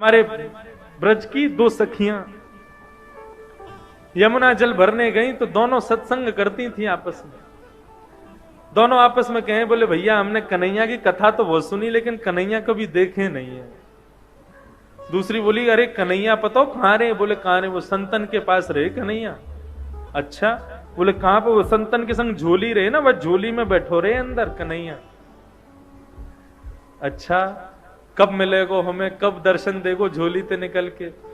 हमारे ब्रज की दो सखियां यमुना जल भरने गई तो दोनों सत्संग करती थी आपस में। दोनों आपस में कहे, बोले भैया हमने कन्हैया की कथा तो बहुत सुनी लेकिन कन्हैया कभी देखे नहीं है। दूसरी बोली, अरे कन्हैया पता हो कहां रहे? बोले कहां रहे? वो संतन के पास रहे कन्हैया। अच्छा, बोले कहां पे? वो संतन के संग झोली रहे ना, वह झोली में बैठो रहे अंदर कन्हैया। अच्छा, कब मिलेगो हमें, कब दर्शन देगो झोली से निकल के?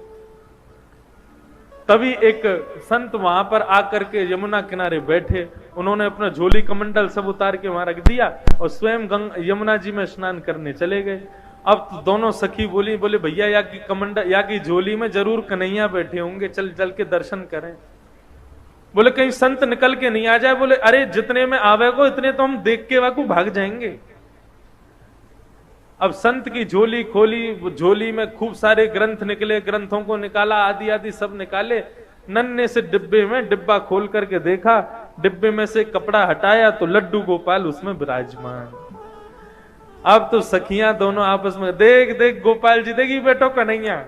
तभी एक संत वहां पर आकर के यमुना किनारे बैठे, उन्होंने अपना झोली कमंडल सब उतार के वहां रख दिया और स्वयं यमुना जी में स्नान करने चले गए। अब तो दोनों सखी बोली, बोले भैया या की कमंडल या की झोली में जरूर कन्हैया बैठे होंगे, चल चल के दर्शन करें। बोले कहीं संत निकल के नहीं आ जाए। बोले अरे जितने में आवेगो इतने तो हम देख के वाकू भाग जाएंगे। अब संत की झोली खोली, वो झोली में खूब सारे ग्रंथ निकले, ग्रंथों को निकाला, आदि आदि सब निकाले। नन्हे से डिब्बे में डिब्बा खोल करके देखा, डिब्बे में से कपड़ा हटाया तो लड्डू गोपाल उसमें विराजमान। अब तो सखियां दोनों आपस में, देख देख गोपाल जी, देखी बेटो कन्हैया।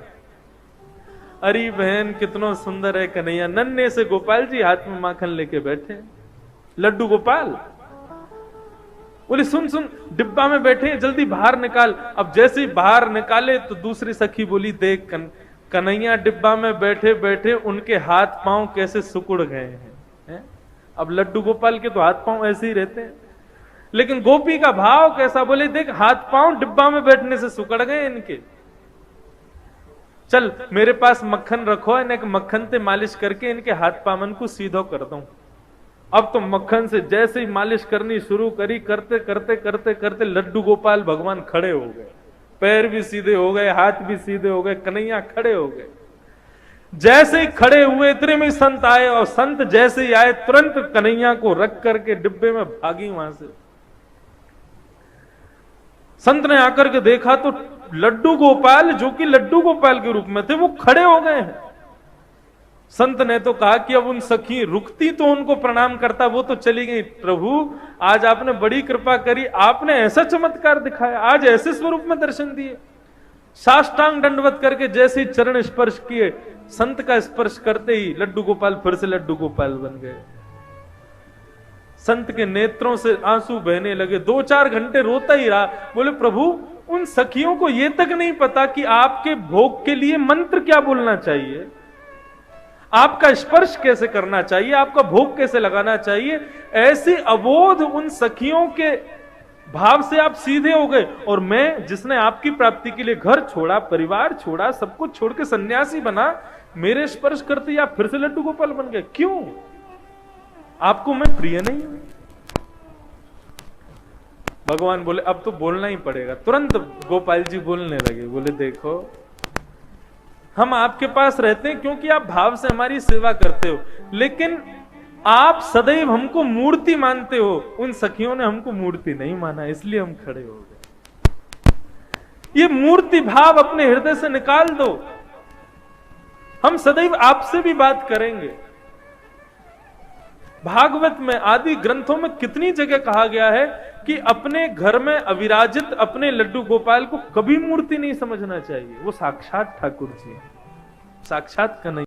अरे बहन कितना सुंदर है कन्हैया। नन्हे से गोपाल जी हाथ में माखन लेके बैठे, लड्डू गोपाल। बोले सुन सुन, डिब्बा में बैठे, जल्दी बाहर निकाल। अब जैसे ही बाहर निकाले तो दूसरी सखी बोली, देख कन्हैया डिब्बा में बैठे बैठे उनके हाथ पांव कैसे सुकुड़ गए हैं। अब लड्डू गोपाल के तो हाथ पांव ऐसे ही रहते हैं, लेकिन गोपी का भाव कैसा? बोले देख हाथ पांव डिब्बा में बैठने से सुकड़ गए इनके। चल मेरे पास मक्खन रखो, इन्हें मक्खन से मालिश करके इनके हाथ पामन को सीधो कर दूं। अब तो मक्खन से जैसे ही मालिश करनी शुरू करी, करते करते करते करते लड्डू गोपाल भगवान खड़े हो गए, पैर भी सीधे हो गए, हाथ भी सीधे हो गए, कन्हैया खड़े हो गए। जैसे ही खड़े हुए इतने में संत आए, और संत जैसे ही आए तुरंत कन्हैया को रख करके डिब्बे में भागी वहां से। संत ने आकर के देखा तो लड्डू गोपाल, जो कि लड्डू गोपाल के रूप में थे, वो खड़े हो गए हैं। संत ने तो कहा कि अब उन सखी रुकती तो उनको प्रणाम करता, वो तो चली गई। प्रभु आज आपने बड़ी कृपा करी, आपने ऐसा चमत्कार दिखाया, आज ऐसे स्वरूप में दर्शन दिए। साष्टांग दंडवत करके जैसे ही चरण स्पर्श किए, संत का स्पर्श करते ही लड्डू गोपाल फिर से लड्डू गोपाल बन गए। संत के नेत्रों से आंसू बहने लगे, 2-4 घंटे रोता ही रहा। बोले प्रभु उन सखियों को यह तक नहीं पता कि आपके भोग के लिए मंत्र क्या बोलना चाहिए, आपका स्पर्श कैसे करना चाहिए, आपका भोग कैसे लगाना चाहिए। ऐसी अबोध उन सखियों के भाव से आप सीधे हो गए, और मैं जिसने आपकी प्राप्ति के लिए घर छोड़ा, परिवार छोड़ा, सब कुछ छोड़ के सन्यासी बना, मेरे स्पर्श करते ही आप फिर से लड्डू गोपाल बन गए। क्यों? आपको मैं प्रिय नहीं हूं? भगवान बोले अब तो बोलना ही पड़ेगा। तुरंत गोपाल जी बोलने लगे, बोले देखो हम आपके पास रहते हैं क्योंकि आप भाव से हमारी सेवा करते हो, लेकिन आप सदैव हमको मूर्ति मानते हो। उन सखियों ने हमको मूर्ति नहीं माना, इसलिए हम खड़े हो गए। ये मूर्ति भाव अपने हृदय से निकाल दो। हम सदैव आपसे भी बात करेंगे। भागवत में आदि ग्रंथों में कितनी जगह कहा गया है कि अपने घर में अविराजित अपने लड्डू गोपाल को कभी मूर्ति नहीं समझना चाहिए। वो साक्षात ठाकुर जी, साक्षात कन्हैया।